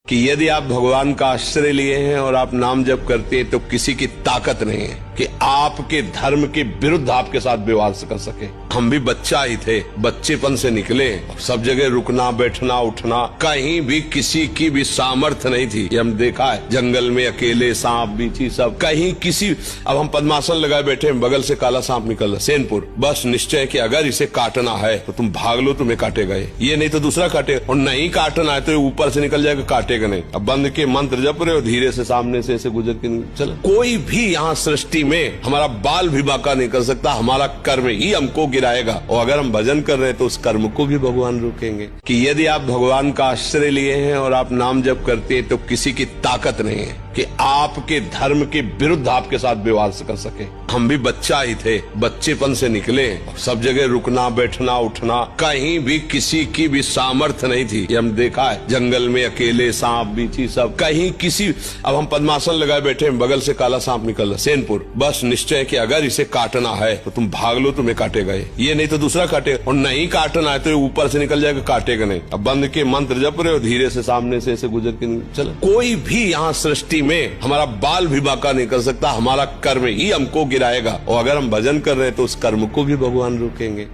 कि यदि आप भगवान का आश्रय लिए हैं और आप नाम जप करते हैं तो किसी की ताकत नहीं है कि आपके धर्म के विरुद्ध आपके साथ विवाद कर सके। हम भी बच्चा ही थे, बच्चेपन से निकले, सब जगह रुकना बैठना उठना, कहीं भी किसी की भी सामर्थ्य नहीं थी। ये हम देखा है, जंगल में अकेले सांप बीची सब, कहीं किसी। अब हम पद्मासन लगाए बैठे, बगल से काला सांप निकल रहा, सेनपुर, बस निश्चय कि अगर इसे काटना है तो तुम भाग लो, तुम्हें काटेगा ये नहीं तो दूसरा काटे, और नहीं काटना है तो ऊपर से निकल जाएगा, काटेगा नहीं। अब बंद के मंत्र जप रहे हो, धीरे से सामने से ऐसे गुजर के चलो। कोई भी यहाँ सृष्टि में हमारा बाल भी बांका नहीं कर सकता, हमारा कर्म ही हमको गिराएगा। और अगर हम भजन कर रहे हैं तो उस कर्म को भी भगवान रोकेंगे। कि यदि आप भगवान का आश्रय लिए हैं और आप नाम जप करते हैं तो किसी की ताकत नहीं है कि आपके धर्म के विरुद्ध आपके साथ विवाद कर सके। हम भी बच्चा ही थे, बच्चेपन से निकले, सब जगह रुकना बैठना उठना, कहीं भी किसी की भी सामर्थ्य नहीं थी। ये हम देखा है, जंगल में अकेले सांप बीची सब, कहीं किसी। अब हम पद्मासन लगाए बैठे, बगल से काला सांप निकल रहा, सेनपुर, बस निश्चय कि अगर इसे काटना है तो तुम भाग लो, तुम्हें काटेगा ये नहीं तो दूसरा काटे, और नहीं काटना है तो ऊपर से निकल जाएगा, काटेगा नहीं। अब बंद के मंत्र जप रहे हो, धीरे से सामने से ऐसे गुजर के चलो। कोई भी यहाँ सृष्टि में हमारा बाल भी बांका नहीं कर सकता, हमारा कर्म ही हमको गिराएगा। और अगर हम भजन कर रहे हैं तो उस कर्म को भी भगवान रोकेंगे।